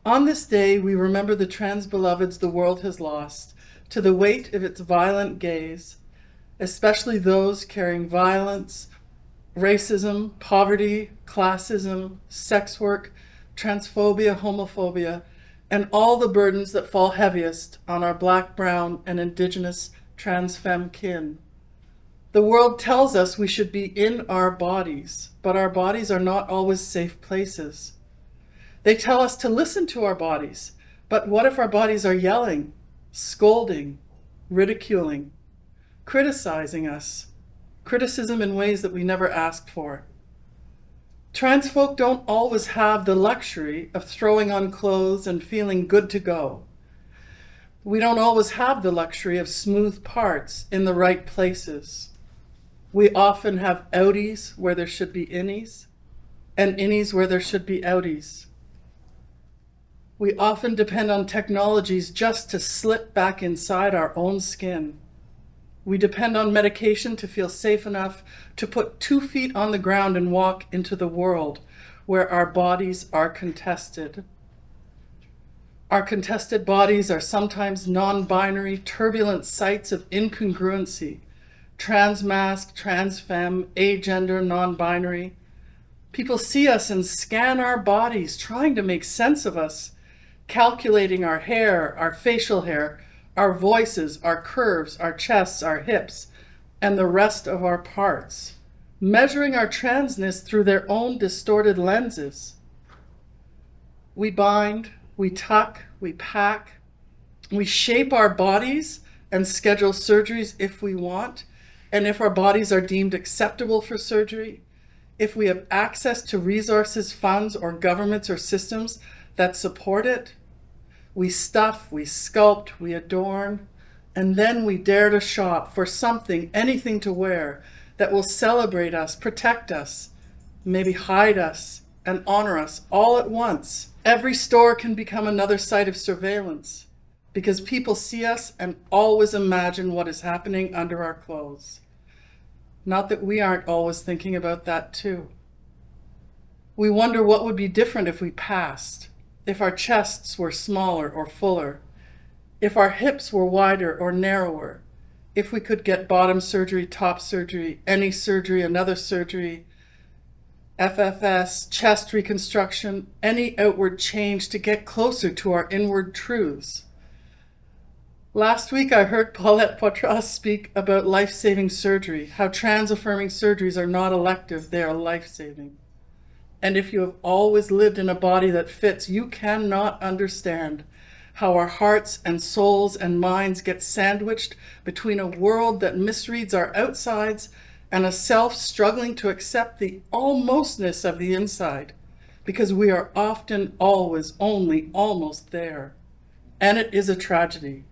On this day, we remember the trans beloveds the world has lost to the weight of its violent gaze, especially those carrying violence, racism, poverty, classism, sex work, transphobia, homophobia, and all the burdens that fall heaviest on our Black, brown, and Indigenous trans femme kin. The world tells us we should be in our bodies, but our bodies are not always safe places. They tell us to listen to our bodies, but what if our bodies are yelling, scolding, ridiculing, criticizing us? Criticism in ways that we never asked for. Trans folk don't always have the luxury of throwing on clothes and feeling good to go. We don't always have the luxury of smooth parts in the right places. We often have outies where there should be innies, and innies where there should be outies. We often depend on technologies just to slip back inside our own skin. We depend on medication to feel safe enough to put 2 feet on the ground and walk into the world where our bodies are contested. Our contested bodies are sometimes non-binary, turbulent sites of incongruency. Trans-masc, trans-femme, agender, non-binary. People see us and scan our bodies, trying to make sense of us, calculating our hair, our facial hair, our voices, our curves, our chests, our hips, and the rest of our parts, measuring our transness through their own distorted lenses. We bind, we tuck, we pack, we shape our bodies and schedule surgeries if we want, and if our bodies are deemed acceptable for surgery, if we have access to resources, funds, or governments or systems that support it. We stuff, we sculpt, we adorn, and then we dare to shop for something, anything to wear that will celebrate us, protect us, maybe hide us, and honor us all at once. Every store can become another site of surveillance because people see us and always imagine what is happening under our clothes. Not that we aren't always thinking about that too. We wonder what would be different if we passed. If our chests were smaller or fuller, if our hips were wider or narrower, if we could get bottom surgery, top surgery, any surgery, another surgery, FFS, chest reconstruction, any outward change to get closer to our inward truths. Last week, I heard Paulette Poitras speak about life-saving surgery, how trans-affirming surgeries are not elective, they are life-saving. And if you have always lived in a body that fits, you cannot understand how our hearts and souls and minds get sandwiched between a world that misreads our outsides and a self struggling to accept the almostness of the inside, because we are often always only almost there. And it is a tragedy.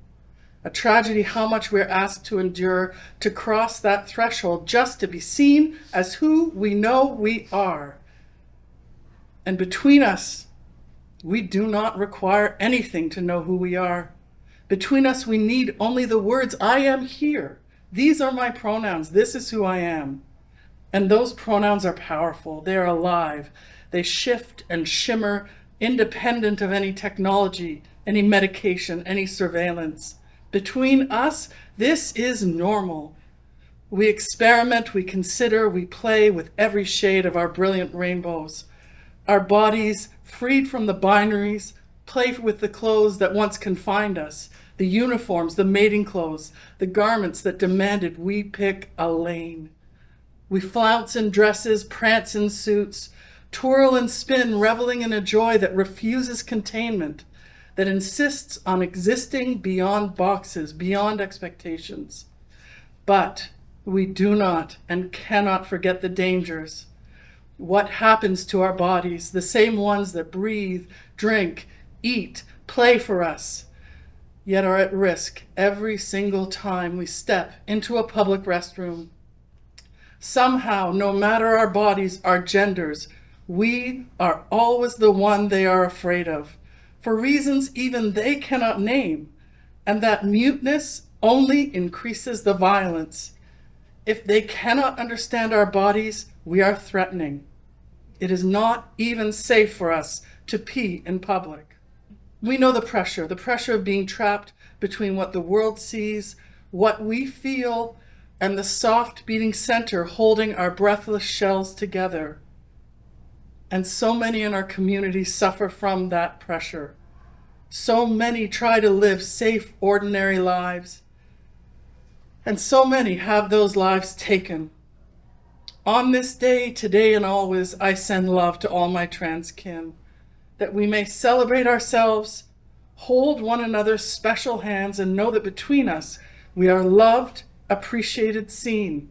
A tragedy how much we're asked to endure to cross that threshold just to be seen as who we know we are. And between us, we do not require anything to know who we are. Between us, we need only the words, I am here. These are my pronouns. This is who I am. And those pronouns are powerful. They are alive. They shift and shimmer independent of any technology, any medication, any surveillance. Between us, this is normal. We experiment, we consider, we play with every shade of our brilliant rainbows. Our bodies, freed from the binaries, play with the clothes that once confined us, the uniforms, the mating clothes, the garments that demanded we pick a lane. We flounce in dresses, prance in suits, twirl and spin, reveling in a joy that refuses containment, that insists on existing beyond boxes, beyond expectations. But we do not and cannot forget the dangers. What happens to our bodies, the same ones that breathe, drink, eat, play for us, yet are at risk every single time we step into a public restroom. Somehow, no matter our bodies, our genders, we are always the one they are afraid of, for reasons even they cannot name, and that muteness only increases the violence. If they cannot understand our bodies, we are threatening. It is not even safe for us to pee in public. We know the pressure of being trapped between what the world sees, what we feel, and the soft beating center holding our breathless shells together. And so many in our community suffer from that pressure. So many try to live safe, ordinary lives. And so many have those lives taken. On this day, today and always, I send love to all my trans kin, that we may celebrate ourselves, hold one another's special hands, and know that between us, we are loved, appreciated, seen.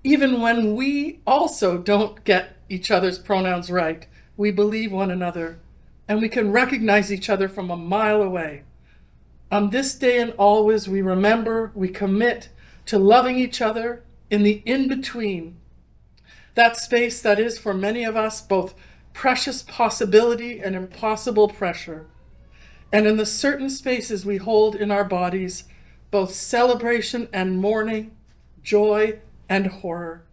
Even when we also don't get each other's pronouns right, we believe one another, and we can recognize each other from a mile away. On this day and always, we remember, we commit to loving each other in the in-between, that space that is for many of us both precious possibility and impossible pressure, and in the certain spaces we hold in our bodies, both celebration and mourning, joy and horror.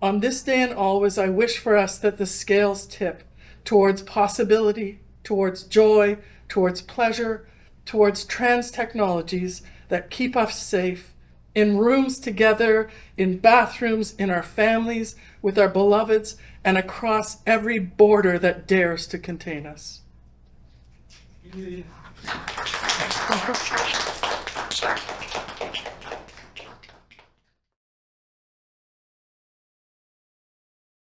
On this day and always, I wish for us that the scales tip towards possibility, towards joy, towards pleasure, towards trans technologies that keep us safe, in rooms together, in bathrooms, in our families, with our beloveds, and across every border that dares to contain us.